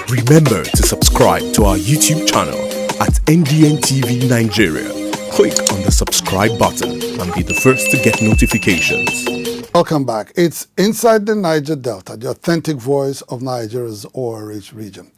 Remember to subscribe to our YouTube channel at NDN TV Nigeria. Click on the subscribe button and be the first to get notifications. Welcome back. It's Inside the Niger Delta, the authentic voice of Nigeria's oil-rich region.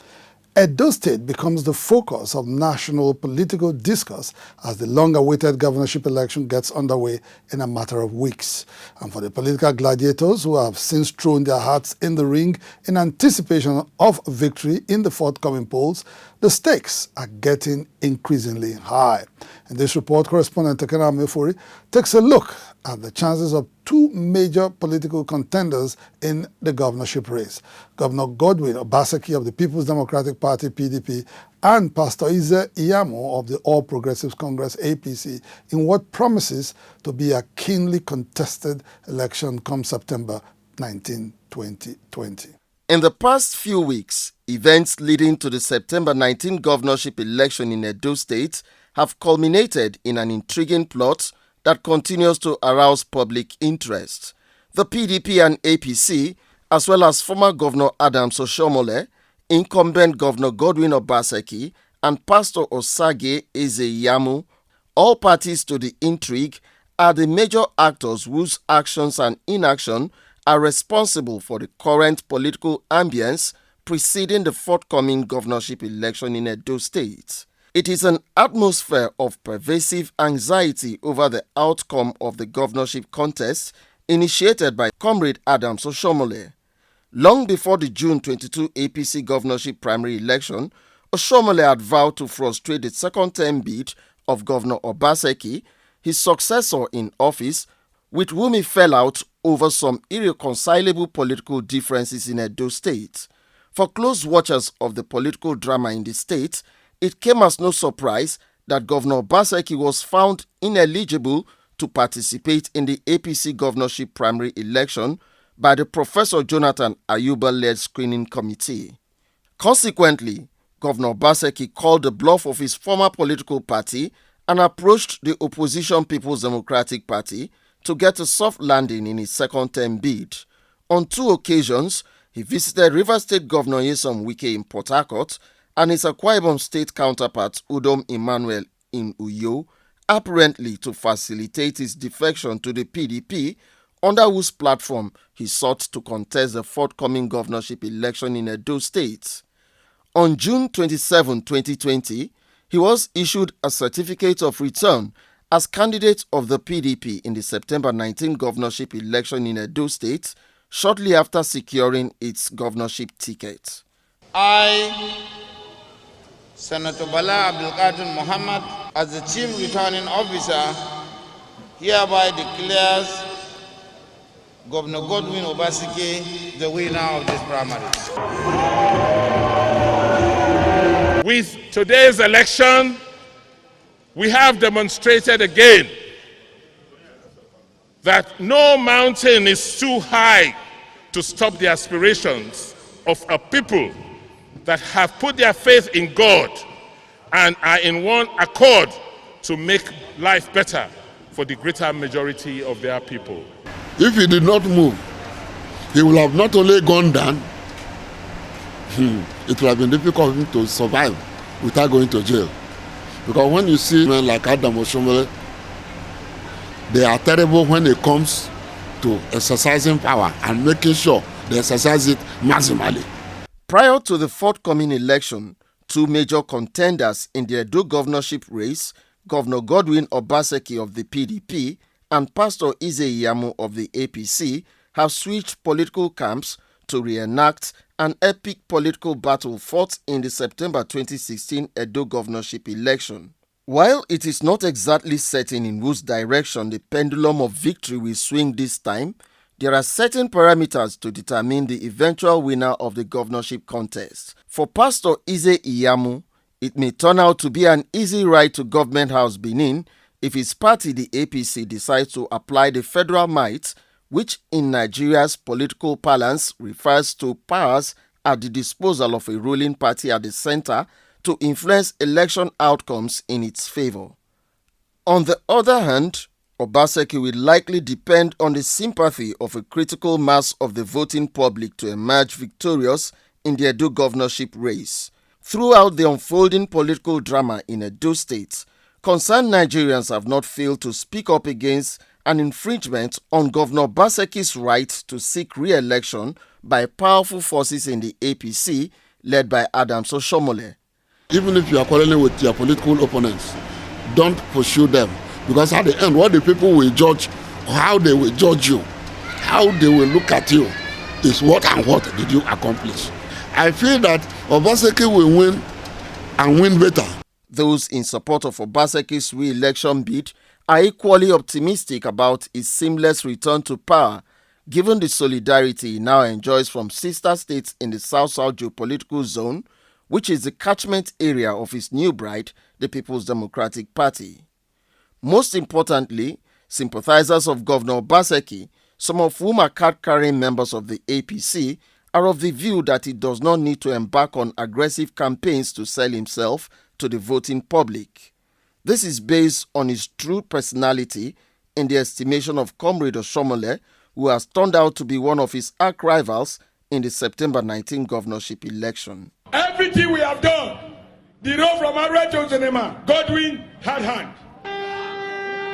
Edo State becomes the focus of national political discourse as the long-awaited governorship election gets underway in a matter of weeks. And for the political gladiators who have since thrown their hats in the ring in anticipation of victory in the forthcoming polls, the stakes are getting increasingly high. In this report, correspondent Tekena Mefori takes a look at the chances of two major political contenders in the governorship race: Governor Godwin Obaseki of the People's Democratic Party, PDP, and Pastor Ize-Iyamu of the All Progressives Congress, APC, in what promises to be a keenly contested election come September 19, 2020. In the past few weeks, events leading to the September 19 governorship election in Edo State have culminated in an intriguing plot that continues to arouse public interest. The PDP and APC, as well as former Governor Adams Oshiomhole, incumbent Governor Godwin Obaseki, and Pastor Osage Ize-Iyamu, all parties to the intrigue, are the major actors whose actions and inaction are responsible for the current political ambience preceding the forthcoming governorship election in Edo State. It is an atmosphere of pervasive anxiety over the outcome of the governorship contest initiated by Comrade Adams Oshiomhole. Long before the June 22 APC governorship primary election, Oshiomhole had vowed to frustrate the second-term bid of Governor Obaseki, his successor in office, with whom he fell out over some irreconcilable political differences in Edo State. For close watchers of the political drama in the state, it came as no surprise that Governor Obaseki was found ineligible to participate in the APC governorship primary election by the Professor Jonathan Ayuba-led screening committee. Consequently, Governor Obaseki called the bluff of his former political party and approached the opposition People's Democratic Party to get a soft landing in his second-term bid. On two occasions, he visited Rivers State Governor Nyesom Wike in Port Harcourt and his Akwa Ibom State counterpart Udom Emmanuel in Uyo, apparently to facilitate his defection to the PDP, under whose platform he sought to contest the forthcoming governorship election in Edo State. On June 27, 2020, he was issued a certificate of return as candidate of the PDP in the September 19 governorship election in Edo State, shortly after securing its governorship ticket. I, Senator Bala Abdulkadir Muhammad, as the Chief Returning Officer, hereby declares Governor Godwin Obaseki the winner of this primary. With today's election, we have demonstrated again that no mountain is too high to stop the aspirations of a people that have put their faith in God and are in one accord to make life better for the greater majority of their people. If he did not move, he would have not only gone down, it would have been difficult for him to survive without going to jail. Because when you see men like Adam Oshiomhole, they are terrible when it comes to exercising power and making sure they exercise it maximally. Prior to the forthcoming election, two major contenders in the Edo governorship race, Governor Godwin Obaseki of the PDP and Pastor Ize-Iyamu of the APC, have switched political camps to reenact an epic political battle fought in the September 2016 Edo governorship election. While it is not exactly certain in whose direction the pendulum of victory will swing this time, there are certain parameters to determine the eventual winner of the governorship contest. For Pastor Ize-Iyamu, it may turn out to be an easy ride to Government House Benin if his party, the APC, decides to apply the federal might, which in Nigeria's political parlance refers to powers at the disposal of a ruling party at the center to influence election outcomes in its favor. On the other hand, Obaseki will likely depend on the sympathy of a critical mass of the voting public to emerge victorious in the Edo governorship race. Throughout the unfolding political drama in Edo State, concerned Nigerians have not failed to speak up against an infringement on Governor Obaseki's right to seek re-election by powerful forces in the APC led by Adams Oshomole. Even if you are quarreling with your political opponents, don't pursue them. Because at the end, what the people will judge, how they will judge you, how they will look at you, is what and what did you accomplish. I feel that Obaseki will win and win better. Those in support of Obaseki's re-election bid are equally optimistic about his seamless return to power, given the solidarity he now enjoys from sister states in the South-South geopolitical zone, which is the catchment area of his new bride, the People's Democratic Party. Most importantly, sympathizers of Governor Obaseki, some of whom are card-carrying members of the APC, are of the view that he does not need to embark on aggressive campaigns to sell himself to the voting public. This is based on his true personality in the estimation of Comrade Oshomole, who has turned out to be one of his arch rivals in the September 19 governorship election. Everything we have done, the road from Arua to Zenema, Godwin had hand.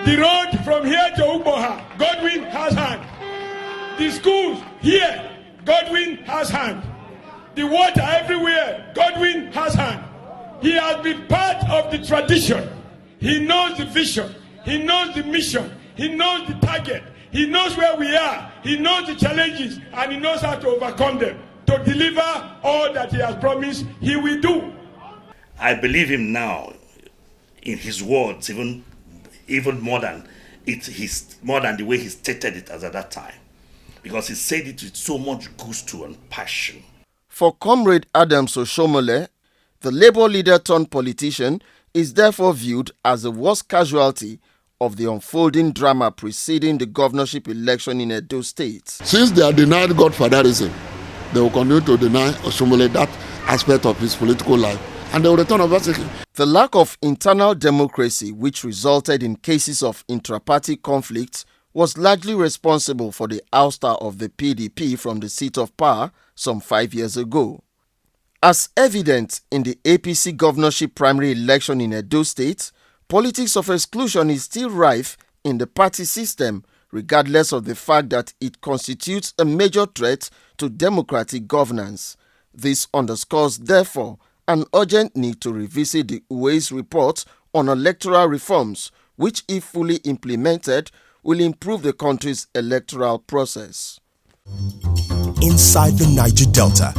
The road from here to Uboha, Godwin has hand. The schools here, Godwin has hand. The water everywhere, Godwin has hand. He has been part of the tradition. He knows the vision. He knows the mission. He knows the target. He knows where we are. He knows the challenges, and he knows how to overcome them. To deliver all that he has promised, he will do. I believe him now in his words, even more than the way he stated it as at that time, because he said it with so much gusto and passion. For Comrade Adams Oshomole, the Labour leader turned politician is therefore viewed as the worst casualty of the unfolding drama preceding the governorship election in Edo State. Since they are denied godfatherism, they will continue to deny Oshomole that aspect of his political life, and they will return Obaseki. The lack of internal democracy, which resulted in cases of intra-party conflict, was largely responsible for the ouster of the PDP from the seat of power some 5 years ago. As evident in the APC governorship primary election in Edo State, politics of exclusion is still rife in the party system, regardless of the fact that it constitutes a major threat to democratic governance. This underscores, therefore, an urgent need to revisit the UAE's report on electoral reforms, which, if fully implemented, will improve the country's electoral process. Inside the Niger Delta,